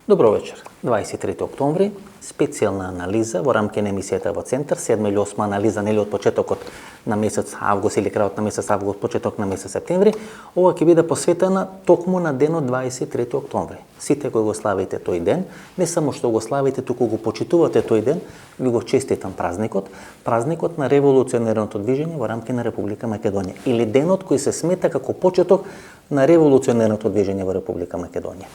Добро вечер. 23 октомври, специјална анализа во рамки на емисијата во Центар, 7 или 8 анализа нели од почетокот на месец август или крајот на месец август, почеток на месец септември. Ова ќе биде посветена токму на денот 23 октомври. Сите кои го славите тој ден, не само што го славите, туку го почитувате тој ден, ви го честитам празникот, празникот на револуционерното движење во рамки на Република Македонија, или денот кој се смета како почеток на револуционерното движење во Република Македонија.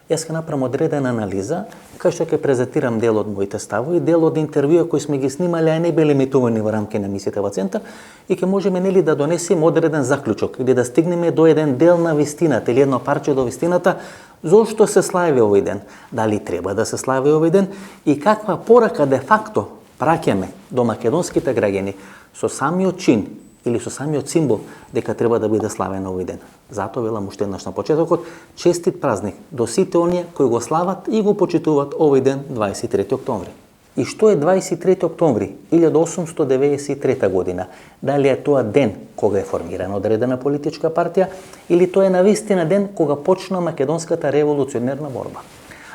Јас ќе направам одредена анализа, кај што ќе презентирам дел од моите ставови, дел од интервјуа кои сме ги снимале, а не биле емитувани во рамки на емисијата во Центар, и ќе можеме нели да донесеме одреден заклучок или да стигнеме до еден дел на вистината или едно парче до вистината, зошто се слави овој ден, дали треба да се слави овој ден и каква порака де факто праќаме до македонските граѓани со самиот чин или со самиот символ дека треба да биде славен овој ден. Затоа велам уште еднаш на почетокот, честит празник до сите оние кои го слават и го почитуваат овој ден 23 октомври. И што е 23 октомври 1893 година? Дали е тоа ден кога е формирана одредена политичка партија или тоа е навистина ден кога почна македонската револуционерна борба?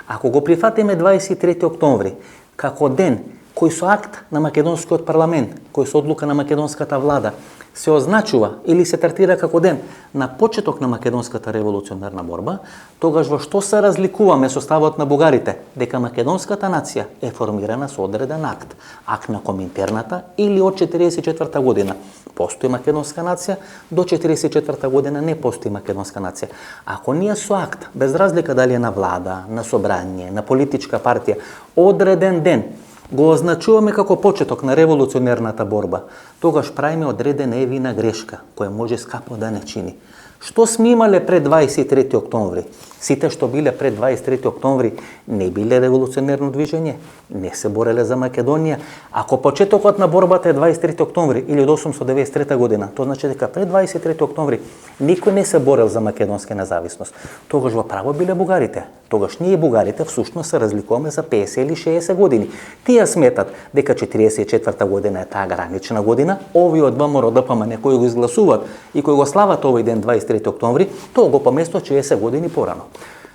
Ако го прифатиме 23 октомври како ден кој со акт на македонскиот парламент, кој со одлука на македонската влада се означува или се третира како ден на почеток на македонската револуционерна борба, тогаш во што се разликуваме со ставот на бугарите дека македонската нација е формирана со одреден акт, акт на Коминтерната или од 44 година постои македонска нација, до 44 година не постои македонска нација. Ако ние со акт, без разлика дали е на влада, на собрание, на политичка партија, одреден ден го означуваме како почеток на револуционерната борба, тогаш правиме одредена евина грешка, која може скапо да не чини. Што сме имале пред 23 октомври? Сите што биле пред 23 октомври не биле револуционерно движење, не се бореле за Македонија. Ако почетокот на борбата е 23 октомври или од 1893 година, тоа значи дека пред 23 октомври никој не се борел за македонска независност. Тогаш во право биле бугарите. Тогаш ние бугарите всушност се разликуваме за 50 или 60 години. Тие сметат дека 44 година е таа гранична година, овие од ВМРО ДПМН кои го изгласуваат и кои го слават овој ден 23 октомври, тоа го поместо 60 години порано.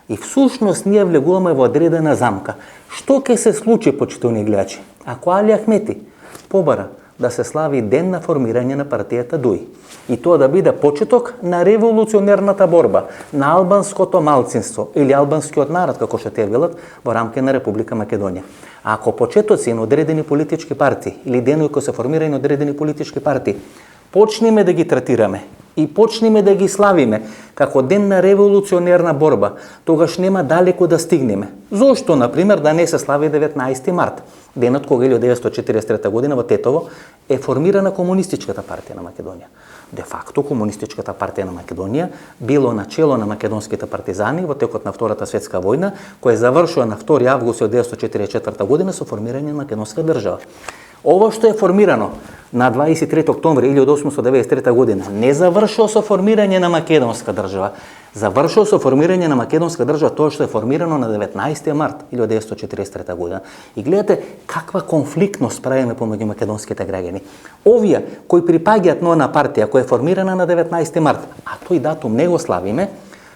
И всушност ние влегуваме во одредена замка. Што ќе се случи, почитувани гледачи, ако Али Ахмети побара да се слави ден на формирање на партијата ДУИ и тоа да биде почеток на револуционерната борба на албанското малцинство или албанскиот народ, како што те велат, во рамки на Република Македонија. А ако почетоци на одредени политички партии или денови кои се формирани на одредени политички партии почнеме да ги третираме и почнеме да ги славиме како ден на револуционерна борба, тогаш нема далеко да стигнеме. Зошто, например, да не се слави 19 март, денот кога 1943 година во Тетово е формирана Комунистичката партија на Македонија. Де факто, Комунистичката партија на Македонија било начело на македонските партизани во текот на Втората светска војна, која завршува на 2 август 1944 година со формирање на македонска држава. Ова што е формирано на 23 октомври 1893 година не завршува со формирање на македонска држава, завршува со формирање на македонска држава тоа што е формирано на 19 март 1943 година. И гледате каква конфликтност правиме помеѓу македонските граѓани. Овие кои припаѓаат на она партија која е формирана на 19 март, а тој датум не го славиме,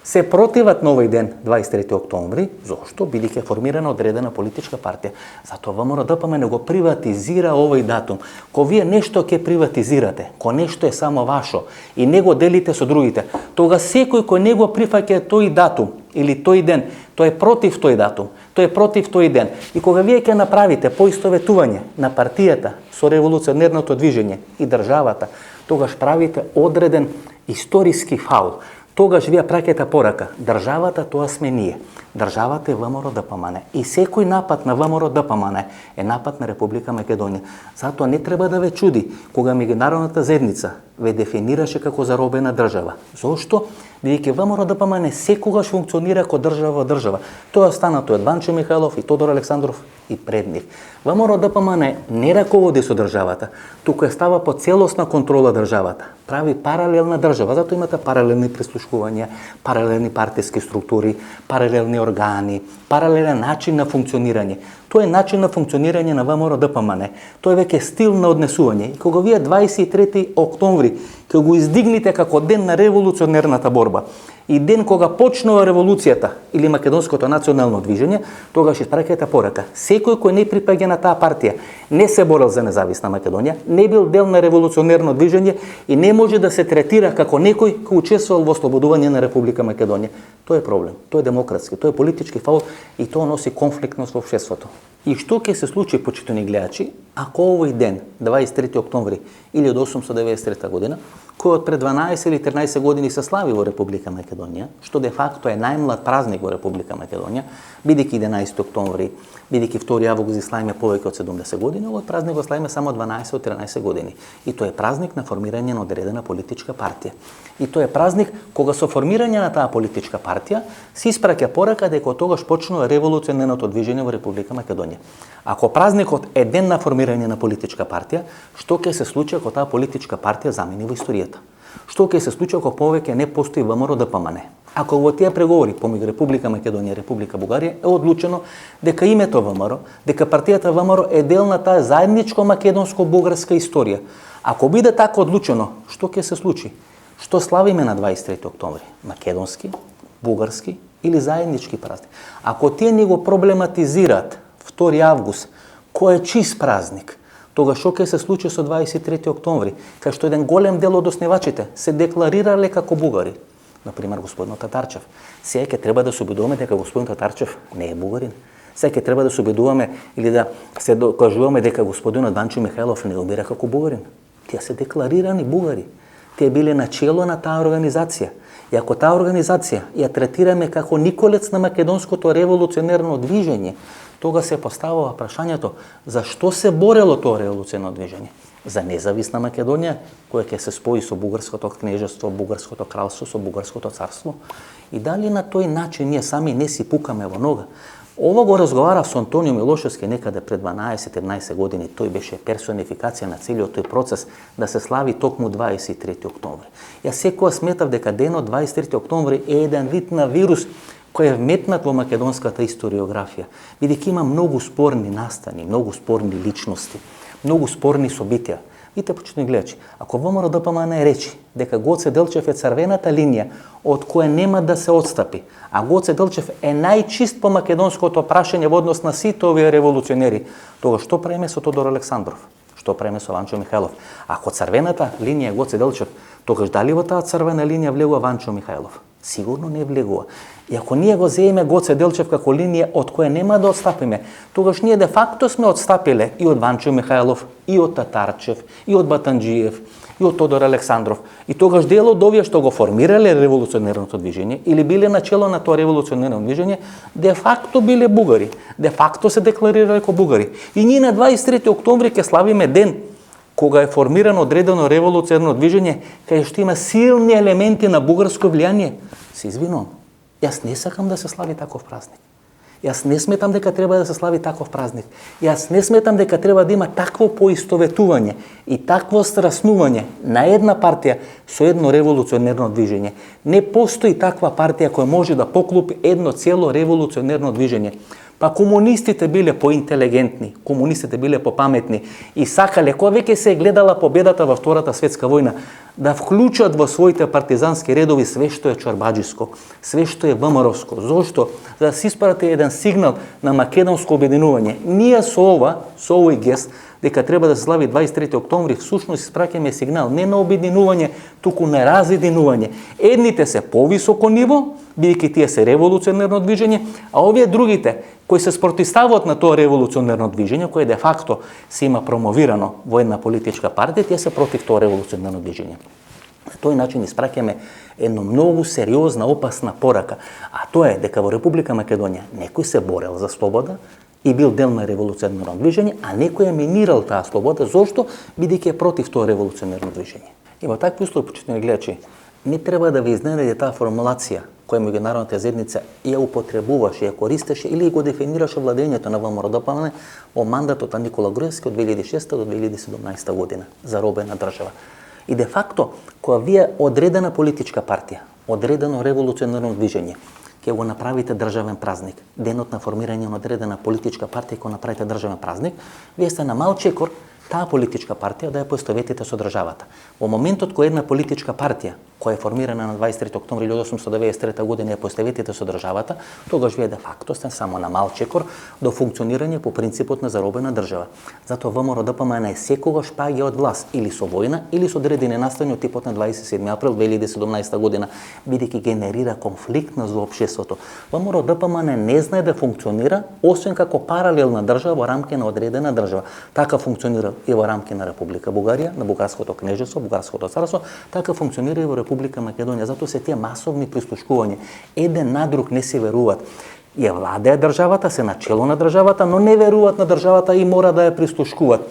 се противат на овој ден, 23 октомври, зошто? Бидејќи формирана одредена политичка партија. Затоа ВМРО ДПМН го приватизира овој датум. Ко вие нешто ќе приватизирате, ко нешто е само ваше и не го делите со другите, тога секој кој не го прифаќа тој датум или тој ден, тој е против тој датум, тој е против тој ден. И кога вие ќе направите поистоветување на партијата со револуционерното движење и државата, тогаш правите одреден историски фаул. Тогаш вие праќате порака. Државата тоа сме ние. Државата е ВМРО ДПМН. И секој напад на ВМРО ДПМН е напад на Република Македонија. Затоа не треба да ве чуди кога меѓународната заедница ве дефинираше како заробена држава. Зошто? Бидејќи ВМРО ДПМН секогаш функционира како држава во држава. Тоа е станато од Ванчо Михајлов и Тодор Александров и пред нив. ВМРО ДПМН не раководи со државата, туку е става под целосна контрола државата. Прави паралелна држава, затоа имате паралелни прислушкувања, паралелни партиски структури, паралелни органи, паралелен начин на функционирање. Тоа е начин на функционирање на ВМРО ДПМН. Тоа е веќе стил на однесување. И кога вие 23 октомври ќе го издигнете како ден на револуционерната борба И ден кога почнува револуцијата или македонското национално движење, тогаш испраќајте порака. Секој кој не припаѓа на таа партија, не се борел за независна Македонија, не бил дел на револуционерно движење и не може да се третира како некој кој учествувал во ослободување на Република Македонија. Тоа е проблем, тоа е демократски, тоа е политички фаул и тоа носи конфликтност во општеството. И што ќе се случи, почитувани гледачи, ако овој ден, 23 октомври 1893 година, кој од пред 12 или 13 години се слави во Република Македонија, што де факто е најмлад празник во Република Македонија, бидејќи 11 октомври, бидејќи 2 август ги славиме повеќе од 70 години, овој празник го славиме само 12 од 13 години. И тоа е празник на формирање на одредена политичка партија. И тоа е празник кога со формирање на таа политичка партија се испраќа порака дека тогаш почнува револуционерното движење во Република Македонија. Ако празникот е ден на формирање на политичка партија, што ќе се случи ако таа политичка партија замини во историјата? Што ќе се случи ако повеќе не постои ВМРО ДПМН? Ако во тие преговори помеѓу Република Македонија и Република Бугарија е одлучено дека името ВМРО, дека партијата ВМРО е дел на таа заедничко македонско-бугарска историја. Ако биде така одлучено, што ќе се случи? Што славиме на 23 октомври? Македонски, бугарски или заеднички празник? Ако тие ни го проблематизираат 2 август, кој е чист празник, тогаш што ќе се случи со 23 октомври, кај што еден голем дел од основачите се декларирале како бугари. Например, господин Татарчев. Сега ќе треба да се убедуваме дека господин Татарчев не е бугарин. Сега ќе треба да се убедуваме или да се докажуваме дека господинот Ванчо Михајлов не умира како бугарин. Тие се декларирани бугари. Тие биле начело на таа организација. И ако таа организација ја третираме како николец на македонското револуционерно движење, тога се поставува прашањето зашто се борело тоа револуционерно движење? За независна Македонија, која ќе се спои со бугарското кнежество, бугарското кралство, со бугарското царство. И дали на тој начин ние сами не си пукаме во нога? Ова го разговара со Антонио Милошевски некаде пред 12-13 години. Тој беше персонификација на целиот тој процес да се слави токму 23 октомври. Јас секогаш сметав дека денот 23 октомври е еден вид на вирус кој е вметнат во македонската историографија, бидејќи има многу спорни настани, многу спорни личности, многу спорни собитија. Видите, почитувани гледачи, ако ВМРО ДПМН речи дека Гоце Делчев е црвената линија од која нема да се отстапи, а Гоце Делчев е најчист по македонското прашање во однос на сите овие револуционери, тогаш што правиме со Тодор Александров? Што правиме со Ванчо Михајлов? Ако црвената линија е Гоце Делчев, тогаш дали во таа црвена линија влегува Ванчо Михајлов? Сигурно не влегува. И ако ние го земеме Гоце Делчев како линија од која нема да отстапиме, тогаш ние де факто сме отстапиле и од Ванчо Михајлов, и од Татарчев, и од Батанџиев, и од Тодор Александров. И тогаш дел од овие што го формирале револуционерното движење или биле начело на тоа револуционерно движење, де факто биле бугари, де факто се декларирале како бугари. И ние на 23 октомври ќе славиме ден кога е формирано одредено револуционерно движење, кај што има силни елементи на бугарско влијание. Се извинувам, јас не сакам да се слави таков празник. Јас не сметам дека треба да се слави таков празник. Јас не сметам дека треба да има такво поистоветување и такво страснување на една партија со едно револуционерно движење. Не постои таква партија која може да поклопи едно цело револуционерно движење. Па комунистите биле поинтелигентни, комунистите биле попаметни и сакале, кога веќе се гледала победата во Втората светска војна, да вклучат во своите партизански редови све што е чорбаџиско, све што е ВМРО-ско. Зошто? За да се испрати еден сигнал на македонско обединување. Ние со овој гест, дека треба да се слави 23 октомври, всушност испраќаме сигнал не на обединување, туку на разединување. Едните се повисоко ниво, бидејќи тие се револуционерно движење, а овие другите кои се спротивставуваат на тоа револуционерно движење, кое де факто се има промовирано во една политичка партија, тие се против тоа револуционерно движење. На тој начин испраќаме едно многу сериозна, опасна порака, а тоа е дека во Република Македонија некој се борел за слобода и бил дел на револуционерно движење, а некој е минирал таа слобода. Зошто? Бидејќи е против тоа револуционерно движење. И во такви услови, почитувани гледачи, не треба да ви изненади таа формулација која меѓународната заедница ја употребуваше, ја користеше или го дефинираше владењето на ВМРО ДПМН во мандатот на Никола Груевски од 2006 до 2017 година за робена држава. И де факто, кога вие одредена политичка партија, одредено револуционерно движење, ќе го направите државен празник, денот на формирање на одредена политичка партија, ќе го направите државен празник, вие сте на мал чекор таа политичка партија да ја поистоветите со државата. Во моментот кој една политичка партија која е формирана на 23 октомври 1893 година ја поистоветите со државата, тогаш вие де факто сте само на мал чекор до функционирање по принципот на заробена држава. Затоа ВМРО-ДПМН е секогаш паѓа од власт или со војна или со одредени настани од типот на 27 април 2017 година, бидејќи генерира конфликтност во општеството. ВМРО-ДПМН не знае да функционира освен како паралелна држава во рамки на одредена држава. Така функционира и во рамки на Република Бугарија, на Бугарското кнежество, Бугарското царство, така функционира и во Република Македонија. Затоа се тие масовни прислушкувања. Еден на друг не се веруваат. Ја владеа државата, се начело на државата, но не веруваат на државата и мора да ја прислушкуваат.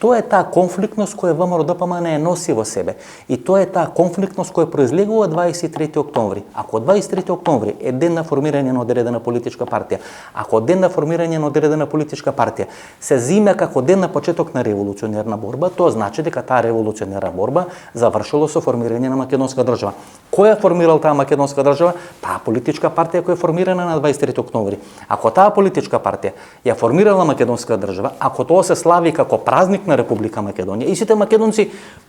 Тоа е таа конфликтност која ВМРО-ДПМН не носи во себе. И тоа е таа конфликтност која произлегува 23 октомври. Ако 23 октомври е ден на формирање на одредена политичка партија, ако ден на формирање на одредена политичка партија се зима како ден на почеток на револуционерна борба, тоа значи дека таа револуционерна борба завршила со формирање на македонска држава. Кој ја формирал таа македонска држава? Таа политичка партија која е формирана на 23 октомври. Ако таа политичка партија ја формирала македонска држава, ако тоа се слави како празник на Република Македонија и сите македонци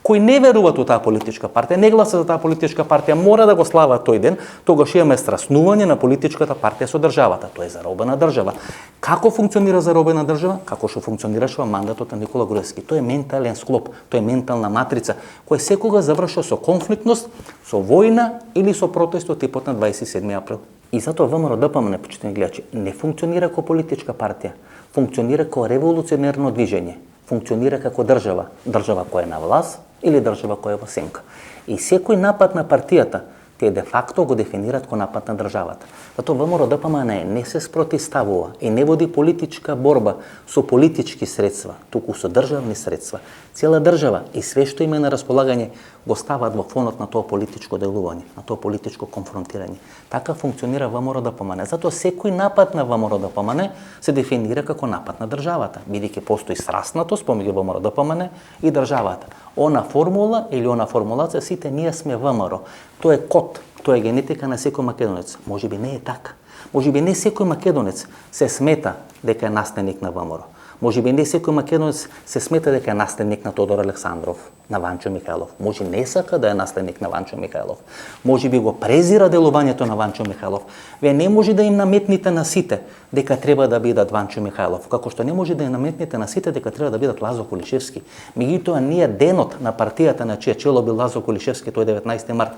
кои не веруваат у таа политичка партија, не гласат за таа политичка партија, мора да го слават тој ден, тогаш имаме страснување на политичката партија со државата. Тоа е заробена држава. Како функционира заробена држава? Како што функционираше во мандатот на Никола Груевски. Тоа е ментален склоп, тоа е ментална матрица која секогаш завршува со конфликтност, со војна или со протест од типот на 27 април. И затоа ВМРО-ДПМН, почитувани гледачи, не функционира како политичка партија, функционира како револуционерно движење. Функционира како држава, држава која е на власт или држава која е во сенка. И секој напад на партијата те де факто го дефинираат како напад на државата. Затоа ВМРО-ДПМН не се спротивставува и не води политичка борба со политички средства, туку со државни средства. Цела држава и све што има на располагање го стават во фонот на тоа политичко делување, на тоа политичко конфронтирање. Така функционира ВМРО-ДПМН. Затоа секој напад на ВМРО-ДПМН се дефинира како напад на државата, бидејќи постои сраснатост помеѓу ВМРО-ДПМН и државата. Она формула или она формулација, сите ние сме ВМРО. Тоа е код, тоа е генетика на секој македонец. Можеби не е така. Можеби не секој македонец се смета дека е наследник на ВМРО. Можеби не секој македонец се смета дека е наследник на Тодор Александров, на Ванчо Михајлов. Може не сака да е наследник на Ванчо Михајлов. Можеби го презира делувањето на Ванчо Михајлов. Вие не може да им наметните на сите дека треба да бидат Ванчо Михајлов, како што не може да им наметните на сите дека треба да бидат Лазо Кулишевски. Меѓутоа ние денот на партијата на чие чело бил Лазо Кулишевски, тој 19 март,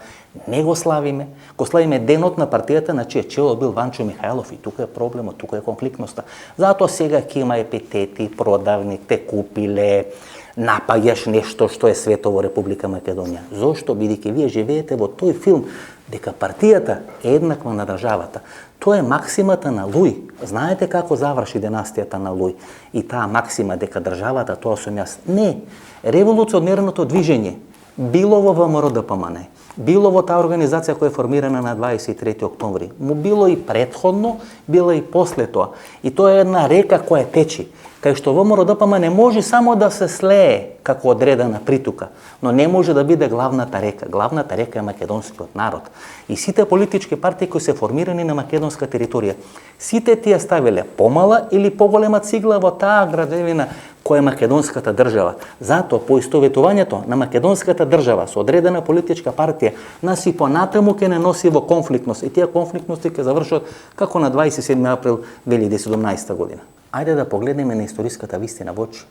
не го славиме. Го славиме денот на партијата на чие чело бил Ванчо Михајлов и тука е проблемот, тука е конфликтноста. Затоа сега ќе има епитети, продавни, те купиле, напаѓаш нешто што е свето во Република Македонија. Зошто? Бидејќи вие живеете во тој филм дека партијата е еднаква на државата. Тоа е максимата на Луј. Знаете како заврши династијата на Луј? И таа максима дека државата тоа сум јас. Не. Револуционерното движење било во ВМРО-ДПМН, било во таа организација која е формирана на 23 октомври. Му било и претходно, било и после тоа. И тоа е една река која течи, кај што ВМРО-ДПМН не може само да се слее како одредена притука, но не може да биде главната река. Главната река е македонскиот народ. И сите политички партии кои се формирани на македонска територија, сите тие ставиле помала или поголема цигла во таа градевина која е македонската држава. Затоа поистоветувањето на македонската држава со одредена политичка партија нас и понатаму ќе не носи во конфликтност и тие конфликтности ќе завршат како на 27 април 2017 година. Ајде да погледнеме на историската вистина во очи.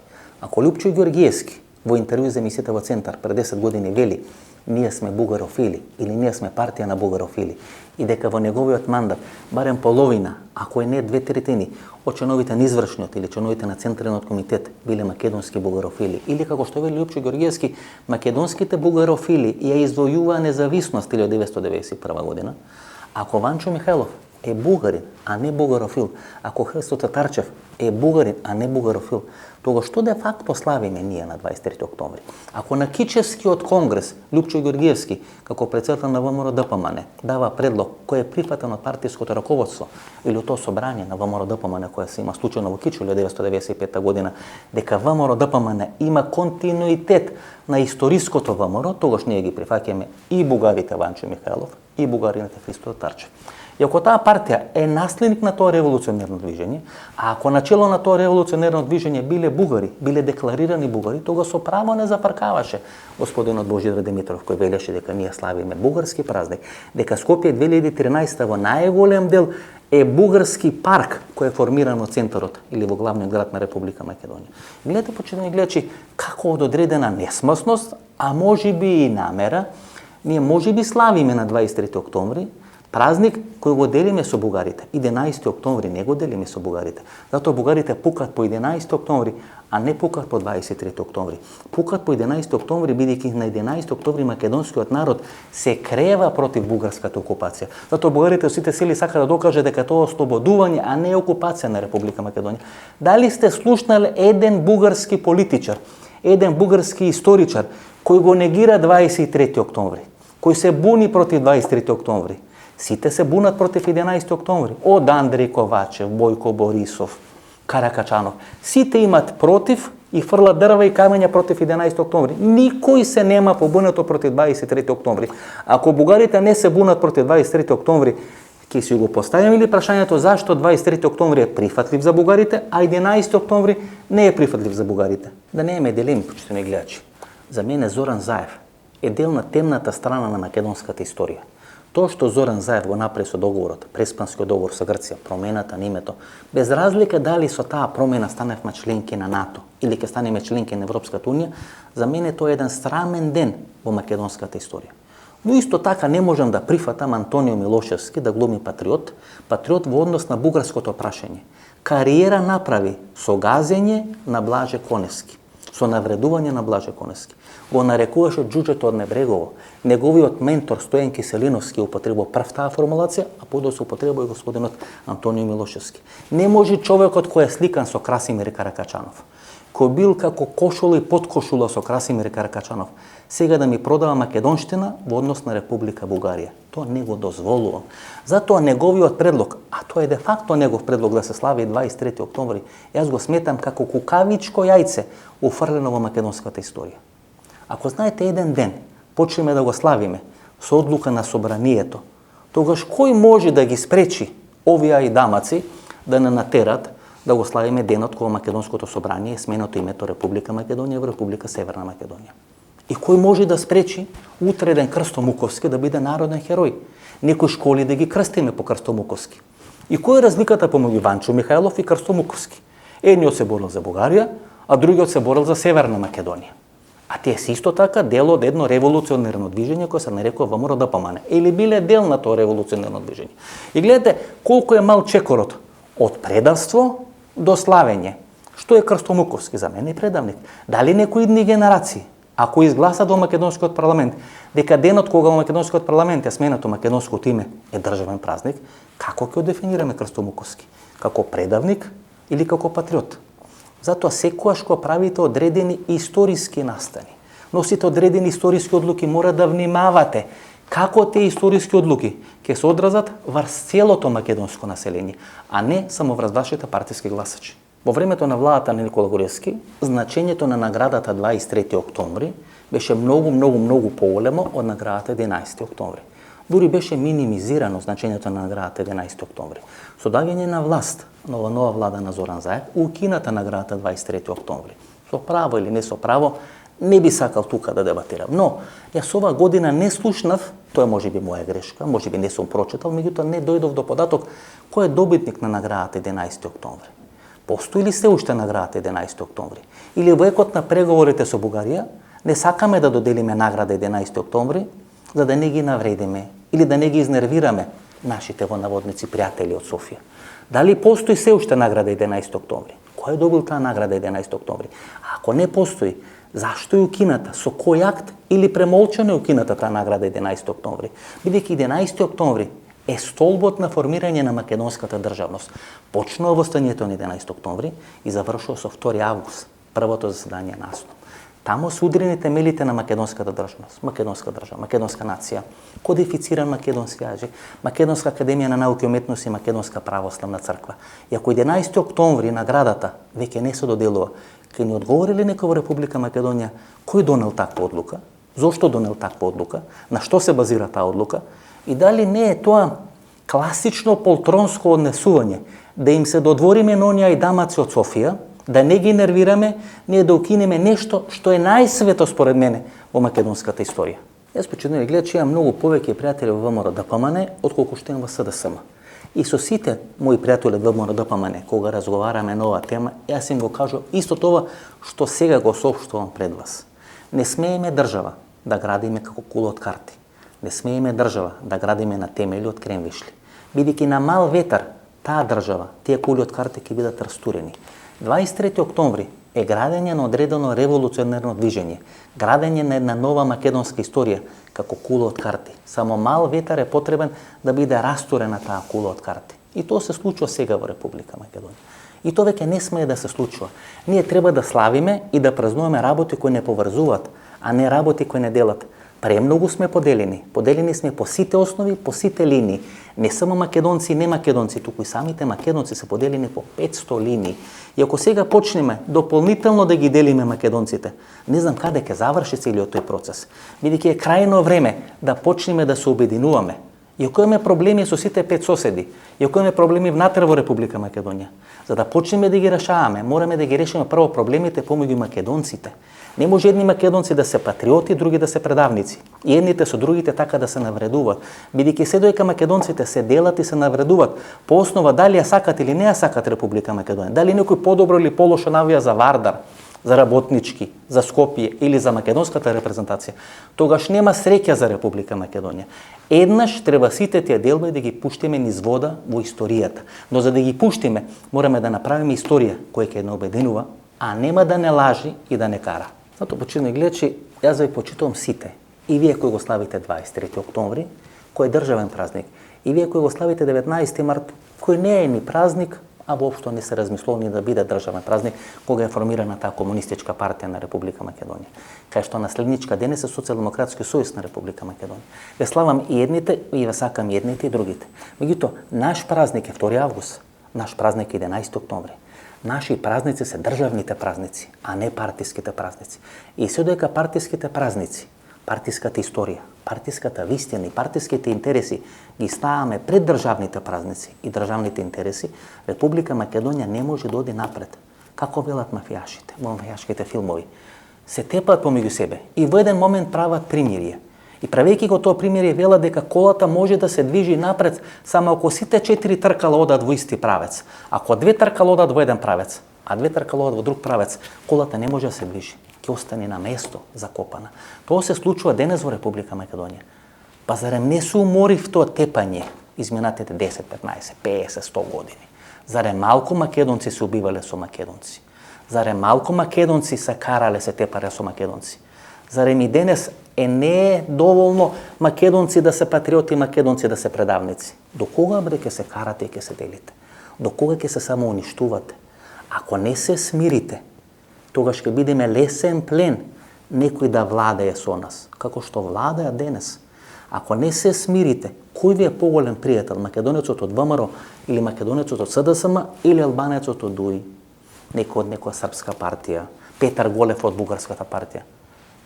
Ако Лјупчо Ѓорѓиевски во интервју за емисијата во Центар пред 10 години вели ние сме бугарофили или ние сме партија на бугарофили и дека во неговиот мандат барем половина, ако е не 2/3 од членовите на извршниот или членовите на Централниот комитет биле македонски бугарофили или како што вели Лјупчо Ѓорѓиевски, македонските бугарофили ја извојуваа независност 1991 година, ако Ванчо Михајлов е бугарин, а не бугарофил, ако Христо Татарчев е бугарин, а не бугарофил, тогаш што де факто славиме ние на 23 октомври? Ако на Кичевскиот конгрес Лјупчо Ѓорѓиевски, како председател на ВМРО-ДПМН, дава предлог кој е прифатен од партиското раководство или тоа собрание на ВМРО-ДПМН која се има случајно во Кичево 1995 година, дека ВМРО-ДПМН има континуитет на историското ВМРО, тогаш ние ги прифаќаме и бугарите Ванчо Михајлов и бугарините Христо Татарчев. И ако таа партија е наследник на тоа револуционерно движење, а ако начело на тоа револуционерно движење биле бугари, биле декларирани бугари, тога со право не запркаваше господинот Божидар Димитров, кој велеше дека ние славиме бугарски празник, дека Скопје 2013 во најголем дел е бугарски парк кој е формиран од центарот или во главниот град на Република Македонија. Гледате, почитувани гледачи, како од одредена несмислност, а можеби и намера, ние можеби славиме на 23 октомври празник кој го делиме со бугарите. 11 октомври не го делиме со бугарите. Затоа бугарите пукат по 11 октомври, а не пукат по 23 октомври. Пукат по 11 октомври, бидејќи на 11 октомври македонскиот народ се крева против бугарската окупација. Затоа бугарите сите сили сака да докаже дека тоа е ослободување, а не окупација на Република Македонија. Дали сте слушнали еден бугарски политичар, еден бугарски историчар кој го негира 23 октомври, кој се буни против 23 октомври? Сите се бунат против 11 октомври. Од Андреј Ковачев, Бојко Борисов, Каракачанов. Сите имат против и фрлат дрва и камења против 11 октомври. Никој се нема побунато против 23 октомври. Ако бугарите не се бунат против 23 октомври, ќе си го поставиме ли прашањето зашто 23 октомври е прифатлив за бугарите, а 11 октомври не е прифатлив за бугарите? Да не имаме дилеми, почитувани гледачи. За мене Зоран Заев е дел на темната страна на македонската историја. Тоа што Зоран Заев го направи со договорот, Преспанскиот договор со Грција, промената на името, без разлика дали со таа промена станевме членки на НАТО или ќе станеме членки на Европската унија, за мене тоа е еден срамен ден во македонската историја. Но исто така не можам да прифатам Антонио Милошевски да глуми патриот, патриот во однос на бугарското прашање. Кариера направи со газење на Блаже Коневски, со навредување на Блаже Коневски. Го нарекуваше џуџето од Небрегово. Неговиот ментор Стојан Киселиновски употребува прв таа формулација, а подоцна употребува и господинот Антонио Милошевски. Не може човекот кој е сликан со Красимир Каракачанов, кој бил како кошула и подкошула со Красимир Каракачанов, сега да ми продава македонштина во однос на Република Бугарија. Тоа не го дозволувам. Затоа неговиот предлог, а тоа е де факто негов предлог да се слави 23 октомври, јас го сметам како кукавичко јајце уфрлено во македонската историја. Ако знаете еден ден почнеме да го славиме со одлука на собранието, тогаш кој може да ги спречи овие и дамаци да не натерат да го славиме денот кога македонското собрание е сменото името Република Македонија во Република Северна Македонија? И кој може да спречи утре еден Крсто Муковски да биде народен херој? Некои школи да ги крстиме по Крсто Муковски. И кој е разликата помеѓу Ванчо Михајлов и Крсто Муковски? Едниот се борил за Бугарија, а другиот се борил за Северна Македонија. А тие се исто така дел од едно револуционерно движење кој се нарекува ВМРО-ДПМН. Или биле дел на тоа револуционерно движење. И гледате колку е мал чекорот од предавство до славење. Што е Крсто Муковски? За мене е предавник. Дали некои идни генерации, ако изгласат во македонскиот парламент, дека денот кога во македонскиот парламент е сменато македонското име е државен празник, како ќе дефинираме Крсто Муковски? Како предавник или како патриот? Затоа секогаш кога правите одредени историски настани, носите одредени историски одлуки, мора да внимавате како тие историски одлуки ќе се одразат врз целото македонско население, а не само врз вашите партиски гласачи. Во времето на владата на Никола Груевски, значењето на наградата 23 октомври беше многу поголемо од наградата 11 октомври. Дури беше минимизирано значењето на наградата 11 октомври. Со доаѓање на власт на нова влада на Зоран Заев, укината наградата 23 октомври. Со право или не со право, не би сакал тука да дебатирам. Но, јас ова година не слушнав, тоа може би моја грешка, може би не сум прочитал, меѓутоа не дојдов до податок кој е добитник на наградата 11 октомври. Постои ли се уште наградата 11 октомври? Или во екот на преговорите со Бугарија не сакаме да доделиме награда 11 октомври, за да не ги навредиме или да не ги изнервираме нашите во наводници пријатели од Софија? Дали постои се уште награда 11 октомври? Кој е добил таа награда 11 октомври? А ако не постои, зашто е укината? Со кој акт или премолчано е укината таа награда 11 октомври? Бидејќи 11 октомври е столбот на формирање на македонската државност. Почнува во стањето на 11 октомври и завршува со 2 август, првото заседание на АСНО. Тамо се удрени темелите на македонската државност, македонска држава, македонска нација, кодифициран македонски јазик, Македонска академија на науки и уметности и Македонска православна црква. И ако 11 октомври наградата веќе не се доделува, ќе ни одговори ли некој во Република Македонија кој донел таква одлука, зошто донел таква одлука, на што се базира таа одлука и дали не е тоа класично полтронско однесување, да им се додвориме на оние ајдамаци од Софија, да не ги нервираме, ние да укинеме нешто што е најсвето според мене во македонската историја. Јас почнувам да гледам, че имам многу повеќе пријатели во ВМРО-ДПМН отколку што имам во СДСМ. И со сите мои пријатели во ВМРО-ДПМН, кога разговараме на оваа тема, јас им го кажувам исто тоа што сега го соопштувам пред вас. Не смееме држава да градиме како кула од карти. Не смееме држава да градиме на темели од кремвишли. Бидејќи на мал ветар таа држава, тие кули од карти ќе бидат растурени. 23 октомври е градење на одредено револуционерно движење, градење на една нова македонска историја како кула од карти. Само мал ветар е потребен да биде растурена таа кула од карти. И тоа се случува сега во Република Македонија. И тоа веќе не смее да се случува. Ние треба да славиме и да празнуваме работи кои не поврзуваат, а не работи кои не делат. Премногу сме поделени. Поделени сме по сите основи, по сите линии. Не само македонци и не македонци, туку и самите македонци се поделени по 500 линии. И ако сега почнеме дополнително да ги делиме македонците, не знам каде ќе заврши целиот тој процес. Бидејќи е крајно време да почнеме да се обединуваме. И ако имаме проблеми со сите 5 соседи, и ако имаме проблеми внатре во Република Македонија, за да почнеме да ги решаваме, мораме да ги решиме прво проблемите помеѓу македонците. Не може едни македонци да се патриоти, други да се предавници. И едните со другите така да се навредуваат. Бидејќи се доека македонците се делат и се навредуваат по основа дали ја сакат или не ја сакат Република Македонија, дали некој подобро или полошо навија за Вардар, за Работнички, за Скопје или за македонската репрезентација, тогаш нема среќа за Република Македонија. Еднаш треба сите тие делби да ги пуштиме низ вода во историјата. Но за да ги пуштиме, мораме да направиме историја која ќе не обединува, а нема да не лажи и да не кара. Зато почитувани гледачи, јас ви почитувам сите. И вие кои го славите 23 октомври, кој е државен празник, и вие кои го славите 19 март, кој не е ни празник, а воопшто не се размислувал ни да биде државен празник, кога е формирана таа комунистичка партија на Република Македонија, кај што наследничка денес е Социјалдемократски сојуз на Република Македонија. Ве славам и едните и ве сакам и едните и другите. Меѓутоа, наш празник е 2 август, наш празник е 11 октомври. Наши празници се државните празници, а не партиските празници. И се додека партиските празници, партиската историја, партиската вистина и партиските интереси ги ставаме пред државните празници и државните интереси, Република Македонија не може да оди напред. Како велат мафијашите, во мафијашките филмови. Се тепат помеѓу себе и во еден момент прават примирие. И правејќи го тоа примирие велат дека колата може да се движи напред само ако сите 4 тркала одат во исти правец. Ако 2 тркала одат во еден правец, а 2 тркала одат во друг правец, колата не може да се движи. Ќе остане на место закопана. Тоа се случува денес во Република Македонија. Па зарем не се уморив тоа тепање изминатите 10, 15, 50, 100 години? Зарем малку македонци се убивале со македонци? Зарем малку македонци се карале, се тепале со македонци? Зарем и денес не е доволно македонци да се патриоти, македонци да се предавници? До кога бре ќе се карате и ќе се делите? До кога ќе се само уништувате? Ако не се смирите, тогаш ќе бидеме лесен плен некој да владее со нас, како што владеа денес. Ако не се смирите, кој ви е поголем пријател, македонецот од ВМРО или македонецот од СДСМ или албанецот од ДУИ, некој од некоја српска партија, Петар Голев од бугарската партија?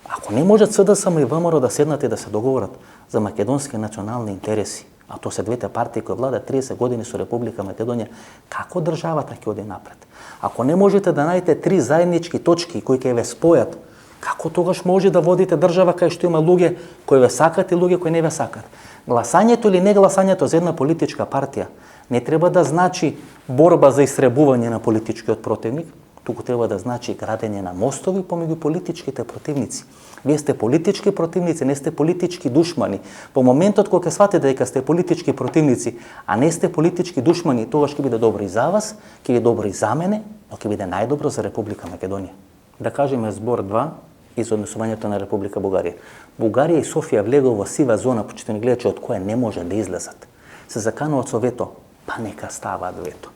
Ако не можат СДСМ и ВМРО да седнат и да се договорат за македонски национални интереси, а тоа се двете партии кои владат 30 години со Република Македонија, како државата ќе оди напред? Ако не можете да најдете 3 заеднички точки кои ќе ве спојат, како тогаш може да водите држава кај што има луѓе кои ве сакат и луѓе кои не ве сакат? Гласањето или не гласањето за една политичка партија не треба да значи борба за истребување на политичкиот противник, туку треба да значи градење на мостови помеѓу политичките противници. Вие сте политички противници, не сте политички душмани. По моментот кога ќе сватите дека сте политички противници, а не сте политички душмани, тогаш ќе биде добро и за вас, ќе биде добро и за мене, но ќе биде најдобро за Република Македонија. Да кажеме збор 2 и за однесувањето на Република Бугарија. Бугарија и Софија влегува во сива зона, почитувани гледачи, од која не може да излезат. Се закануваат со вето, па нека стават вето.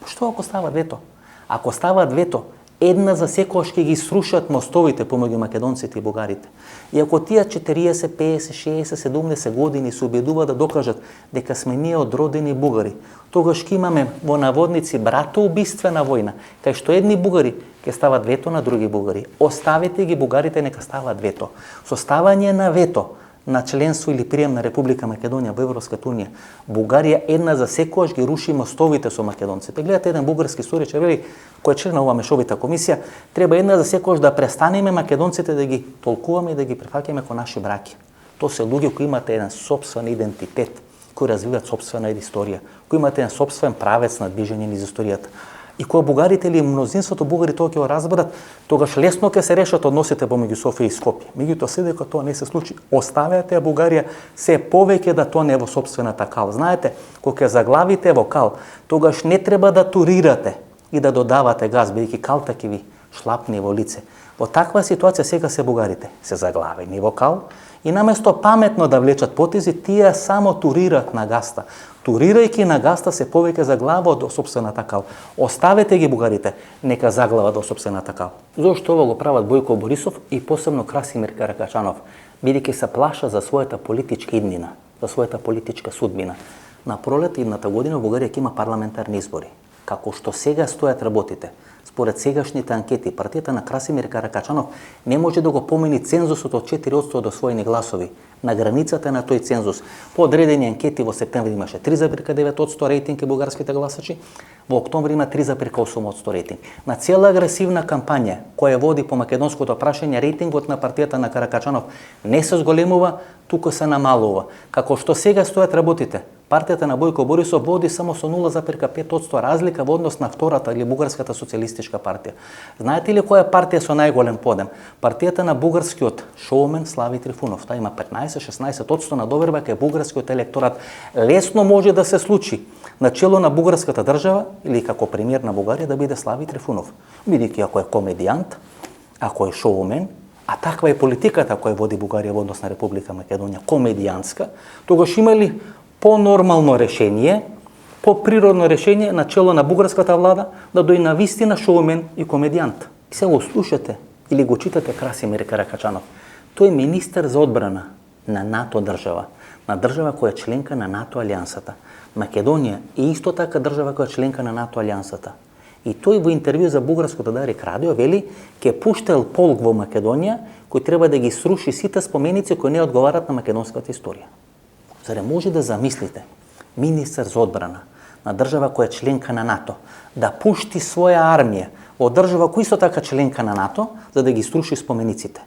Што ако стават вето? Ако стават вето, една за секојаш ќе ги срушат мостовите помеѓу македонците и бугарите. И ако тие 40, 50, 60, 70 години се обидуваат да докажат дека сме ние одродени бугари, тогаш ќе имаме во наводници братоубиствена војна, кај што едни бугари ќе стават вето на други бугари. Оставете ги бугарите нека стават вето. Со ставање на вето на членство или прием на Република Македонија во Европската унија, Бугарија една за секогаш ги руши мостовите со македонците. Гледате, еден бугарски историчар вели, кој е член на оваа мешовита комисија, треба една за секогаш да престанеме македонците да ги толкуваме и да ги прифаќаме како наши браќа. Тоа се луѓе кои имаат еден сопствен идентитет, кои развиваат сопствена историја, кои имаат еден сопствен правец на движење низ историјата. И кога бугарите или мнозинството бугари тоа ќе го разберат, тогаш лесно ќе се решат односите помеѓу Софија и Скопје. Меѓутоа, се дека тоа не се случи, оставете Бугарија се повеќе да тоне во сопствената кал. Знаете, кога ќе заглавите во кал, тогаш не треба да турирате и да додавате газ, бидејќи калта ќе ви шлапне во лице. Во таква ситуација сега се бугарите се заглавени во кал и наместо паметно да влечат потези, тие само турираат на гаста. Турирајќи на гаста се повеќе заглаваат до сопствената кал. Оставете ги бугарите, нека заглават до сопствената кал. Зошто ова го прават Бојко Борисов и посебно Красимир Каракачанов? Бидејќи се плаша за својата политичка иднина, за својата политичка судбина. На пролет идната година Бугарија ќе има парламентарни избори. Како што сега стојат работите, според сегашните анкети, партијата на Красимир Каракачанов не може да го помени цензусот од 4% од освоени гласови. На границата на тој цензус, по одредени анкети во септември имаше 3,9% рейтинг и бугарските гласачи, во октомври има 3,8% рейтинг. На цела агресивна кампања која води по македонското прашање, рейтингот на партијата на Каракачанов не се зголемува, туку се намалува. Како што сега стојат работите, партијата на Бојко Борисов води само со 0,5% разлика во однос на втората или бугарската социјалистичка партија. Знаете ли која партија со најголем подем? Партијата на бугарскиот шоумен Слави Трифунов. Таа има 15-16% на доверба кај бугарскиот електорат. Лесно може да се случи на чело на бугарската држава или како премиер на Бугарија да биде Слави Трифунов. Бидејќи ако е комедијант, ако е шоумен, а таква е политиката која води Бугарија во однос на Република Македонија, комедијанска, тогаш има ли по-нормално решение, по-природно решение на чело на бугарската влада да дојде на вистина шоумен и комедијант? И се го слушате или го читате Красимир Каракачанов. Тој е министер за одбрана на НАТО држава, на држава која е членка на НАТО алијансата. Македонија е исто така држава која е членка на НАТО алијансата. И тој во интервју за бугарското Дарик радио вели ке пуштел полк во Македонија кој треба да ги сруши сите споменици кои не одговарат на македонската историја. Заре може да замислите министер за одбрана на држава која е членка на НАТО да пушти своја армија во држава која исто така членка на НАТО за да ги сруши спомениците?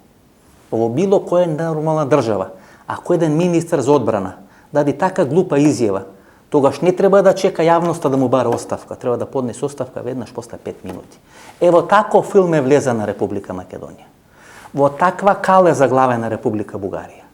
Во било која нормална држава, ако еден министер за одбрана даде така глупа изјава, тогаш не треба да чека јавноста да му бара оставка, треба да поднесе оставка веднаш после 5 минути. Ево таков филм е влеза на Република Македонија. Во таква кале заглавена Република Бугарија.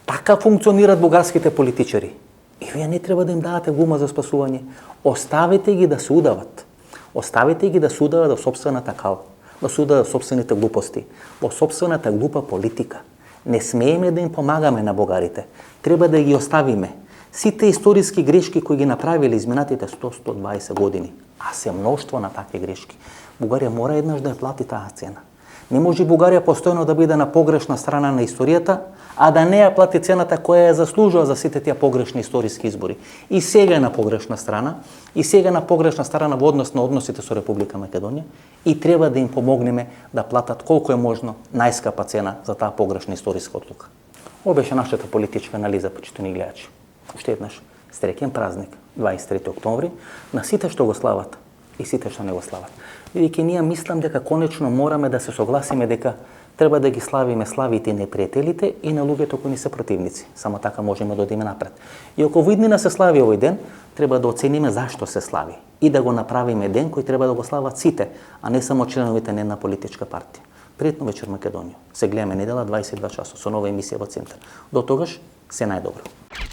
Така функционираат бугарските политичари. И вие не треба да им дадете гума за спасување. Оставете ги да се удават. Оставете ги да се удават во сопствената кал, да се удават во сопствените глупости, во сопствената глупа политика. Не смееме да им помагаме на бугарите. Треба да ги оставиме. Сите историски грешки кои ги направиле изминатите 100-120 години, а се мноштво на такви грешки. Бугарија мора еднаш да ја плати таа цена. Не може Бугарија постојано да биде на погрешна страна на историјата, а да не ја плати цената која ја заслужува за сите тие погрешни историски избори. И сега е на погрешна страна, и сега е на погрешна страна во однос на односите со Република Македонија и треба да им помогнеме да платат колку е можно најскапа цена за таа погрешна историска одлука. Ова беше нашата политичка анализа, почитувани гледачи. Уште еднаш, среќен празник, 23 октомври, на сите што го слават и сите што не го слават. Бидејќи ние мислам дека конечно мораме да се согласиме дека треба да ги славиме славите и непријателите и на луѓето кои ни се противници. Само така можеме да одиме напред. И ако во иднина се слави овој ден, треба да оцениме зашто се слави и да го направиме ден кој треба да го слават сите, а не само членовите на една политичка партија. Пријатно вечер Македонија. Се гледаме недела 22 часот со нова емисија во Центар. До тогаш, се најдобро.